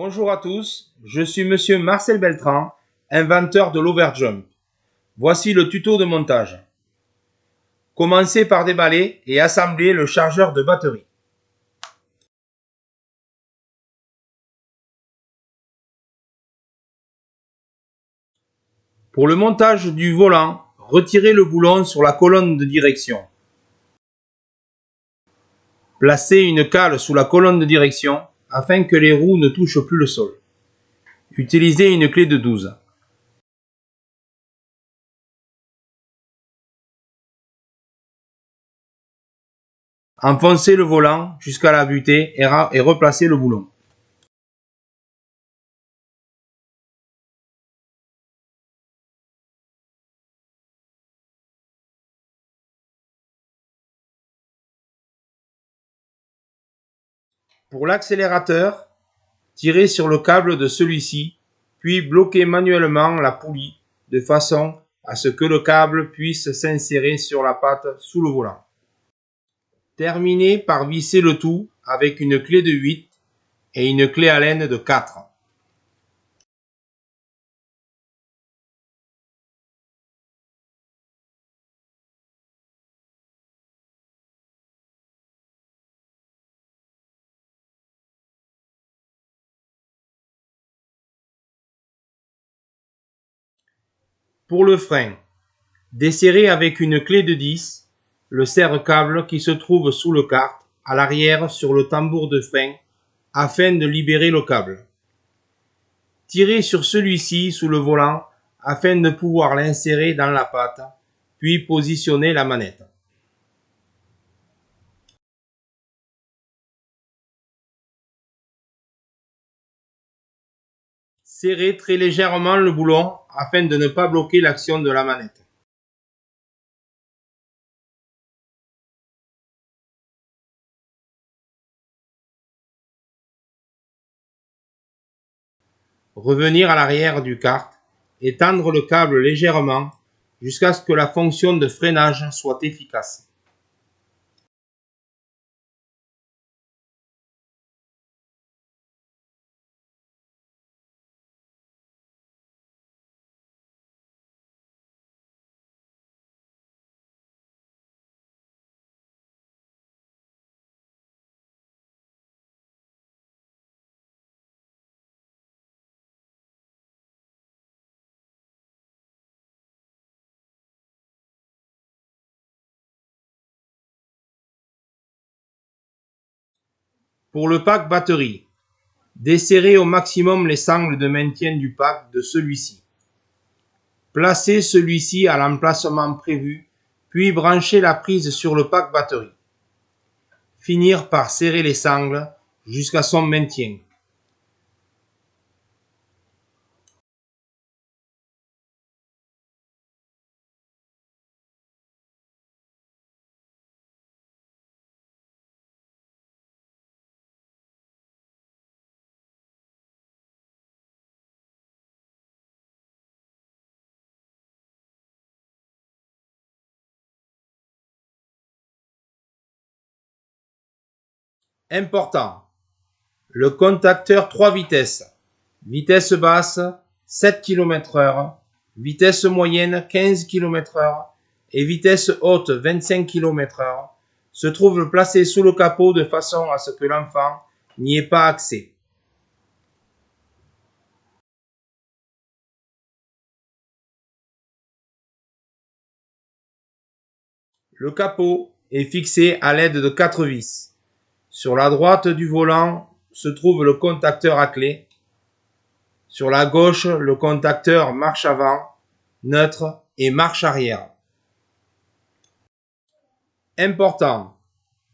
Bonjour à tous, je suis Monsieur Marcel Beltran, inventeur de l'Overjump. Voici le tuto de montage. Commencez par déballer et assembler le chargeur de batterie. Pour le montage du volant, retirez le boulon sur la colonne de direction. Placez une cale sous la colonne de direction afin que les roues ne touchent plus le sol. Utilisez une clé de 12. Enfoncez le volant jusqu'à la butée et replacez le boulon. Pour l'accélérateur, tirez sur le câble de celui-ci, puis bloquez manuellement la poulie de façon à ce que le câble puisse s'insérer sur la patte sous le volant. Terminez par visser le tout avec une clé de 8 et une clé Allen de 4. Pour le frein, desserrez avec une clé de 10 le serre-câble qui se trouve sous le kart à l'arrière sur le tambour de frein afin de libérer le câble. Tirez sur celui-ci sous le volant afin de pouvoir l'insérer dans la patte, puis positionnez la manette. Serrez très légèrement le boulon afin de ne pas bloquer l'action de la manette. Revenir à l'arrière du kart et tendre le câble légèrement jusqu'à ce que la fonction de freinage soit efficace. Pour le pack batterie, desserrez au maximum les sangles de maintien du pack de celui-ci. Placez celui-ci à l'emplacement prévu, puis branchez la prise sur le pack batterie. Finir par serrer les sangles jusqu'à son maintien. Important, le contacteur 3 vitesses, vitesse basse 7 km/h, vitesse moyenne 15 km/h et vitesse haute 25 km/h se trouve placé sous le capot de façon à ce que l'enfant n'y ait pas accès. Le capot est fixé à l'aide de 4 vis. Sur la droite du volant se trouve le contacteur à clé. Sur la gauche, le contacteur marche avant, neutre et marche arrière. Important,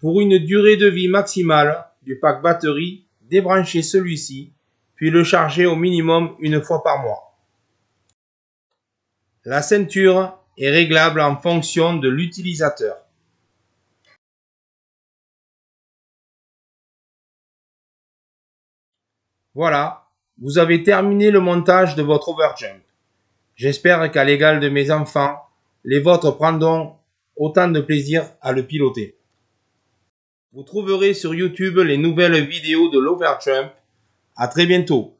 pour une durée de vie maximale du pack batterie, débranchez celui-ci, puis le chargez au minimum une fois par mois. La ceinture est réglable en fonction de l'utilisateur. Voilà, vous avez terminé le montage de votre Overjump. J'espère qu'à l'égal de mes enfants, les vôtres prendront autant de plaisir à le piloter. Vous trouverez sur YouTube les nouvelles vidéos de l'Overjump À très bientôt.